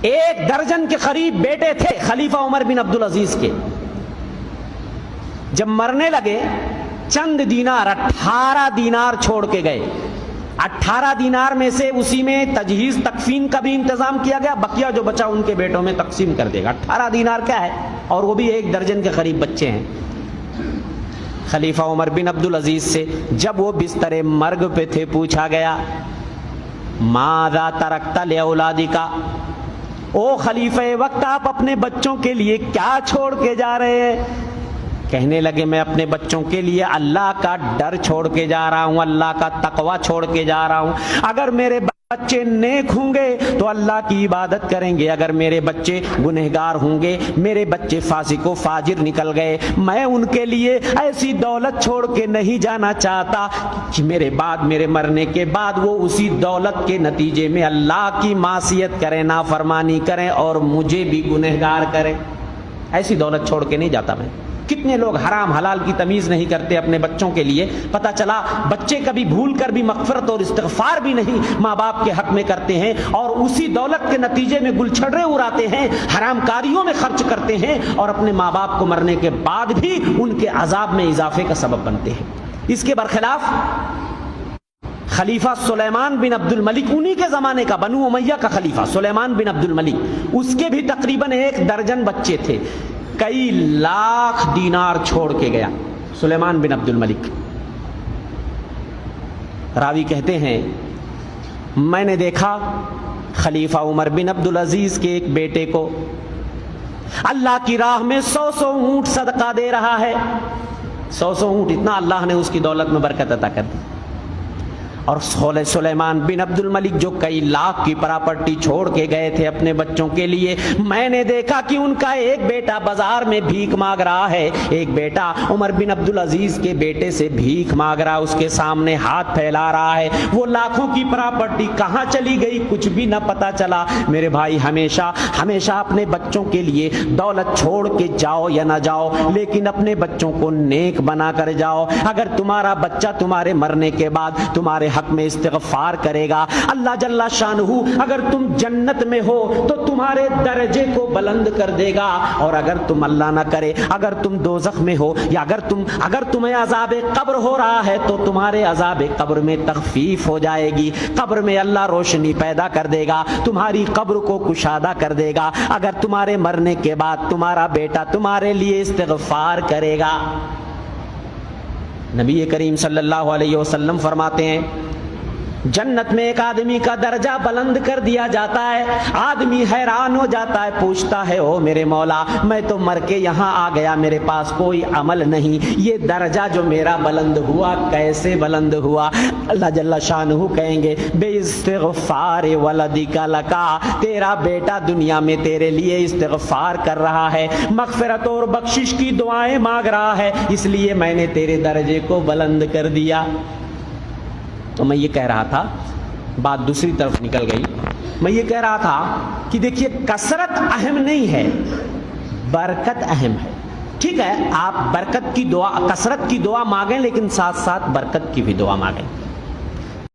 1 درجن کے قریب بیٹے تھے خلیفہ عمر بن عبدالعزیز کے. جب مرنے لگے چند دینار 18 دینار چھوڑ کے گئے. 18 دینار میں سے اسی میں تجہیز تکفین کا بھی انتظام کیا گیا, بقیہ جو بچا ان کے بیٹوں میں تقسیم کر دے گا. 18 دینار کیا ہے, اور وہ بھی 1 درجن کے قریب بچے ہیں. خلیفہ عمر بن عبدالعزیز سے جب وہ بستر مرگ پہ تھے پوچھا گیا ماذا ترکت لاولادک, او خلیفہ وقت آپ اپنے بچوں کے لیے کیا چھوڑ کے جا رہے ہیں؟ کہنے لگے میں اپنے بچوں کے لیے اللہ کا ڈر چھوڑ کے جا رہا ہوں, اللہ کا تقوی چھوڑ کے جا رہا ہوں. اگر میرے بچے نیک ہوں گے تو اللہ کی عبادت کریں گے, اگر میرے بچے گنہگار ہوں گے, میرے بچے فاسق و فاجر نکل گئے, میں ان کے لیے ایسی دولت چھوڑ کے نہیں جانا چاہتا کہ میرے بعد, میرے مرنے کے بعد وہ اسی دولت کے نتیجے میں اللہ کی معصیت کریں, نافرمانی کریں اور مجھے بھی گنہگار کریں. ایسی دولت چھوڑ کے نہیں جاتا میں. کتنے لوگ حرام حلال کی تمیز نہیں کرتے اپنے بچوں کے لیے, پتہ چلا بچے کبھی بھول کر بھی مغفرت اور استغفار بھی نہیں ماں باپ کے حق میں کرتے ہیں, اور اسی دولت کے نتیجے میں گلچھڑے اڑاتے ہیں, حرام کاریوں میں خرچ کرتے ہیں, اور اپنے ماں باپ کو مرنے کے بعد بھی ان کے عذاب میں اضافے کا سبب بنتے ہیں. اس کے برخلاف خلیفہ سلیمان بن عبد الملک, انہی کے زمانے کا, بنو امیہ کا خلیفہ سلیمان بن عبد الملک, اس کے بھی تقریباً 1 درجن بچے تھے. کئی لاکھ دینار چھوڑ کے گیا سلیمان بن عبد الملک. راوی کہتے ہیں میں نے دیکھا خلیفہ عمر بن عبدالعزیز کے ایک بیٹے کو اللہ کی راہ میں 100 اونٹ صدقہ دے رہا ہے. 100 اونٹ, اتنا اللہ نے اس کی دولت میں برکت عطا کر دی. اور سلیمان بن عبد الملک جو کئی لاکھ کی پراپرٹی چھوڑ کے گئے تھے اپنے بچوں کے لیے, میں نے دیکھا کہ ان کا ایک بیٹا بازار میں بھیک مانگ رہا ہے, ایک بیٹا عمر بن عبدالعزیز کے بیٹے سے بھیک مانگ رہا, اس کے سامنے ہاتھ پھیلا رہا ہے. وہ لاکھوں کی پراپرٹی کہاں چلی گئی کچھ بھی نہ پتا چلا. میرے بھائی, ہمیشہ ہمیشہ اپنے بچوں کے لیے دولت چھوڑ کے جاؤ یا نہ جاؤ, لیکن اپنے بچوں کو نیک بنا کر جاؤ. اگر تمہارا بچہ تمہارے مرنے کے بعد تمہارے حق میں استغفار کرے گا, اللہ جل شانہ اگر تم جنت میں ہو تو تمہارے درجے کو بلند کر دے گا, اور اگر تم اللہ نہ کرے اگر تم دوزخ میں ہو, یا اگر تمہیں عذاب قبر ہو رہا ہے تو تمہارے عذاب قبر میں تخفیف ہو جائے گی. قبر میں اللہ روشنی پیدا کر دے گا, تمہاری قبر کو کشادہ کر دے گا, اگر تمہارے مرنے کے بعد تمہارا بیٹا تمہارے لیے استغفار کرے گا. نبی کریم صلی اللہ علیہ وسلم فرماتے ہیں جنت میں ایک آدمی کا درجہ بلند کر دیا جاتا ہے, آدمی حیران ہو جاتا ہے, پوچھتا ہے او میرے مولا, میں تو مر کے یہاں آ گیا, میرے پاس کوئی عمل نہیں, یہ درجہ جو میرا بلند ہوا کیسے بلند ہوا؟ اللہ جل شانہ کہیں گے بے استغفار ولدک لکا, تیرا بیٹا دنیا میں تیرے لیے استغفار کر رہا ہے, مغفرت اور بخشش کی دعائیں مانگ رہا ہے, اس لیے میں نے تیرے درجے کو بلند کر دیا. تو میں یہ کہہ رہا تھا, بات دوسری طرف نکل گئی. میں یہ کہہ رہا تھا کہ دیکھیے کثرت اہم نہیں ہے, برکت اہم ہے. ٹھیک ہے, آپ برکت کی دعا, کثرت کی دعا مانگیں, لیکن ساتھ ساتھ برکت کی بھی دعا مانگیں.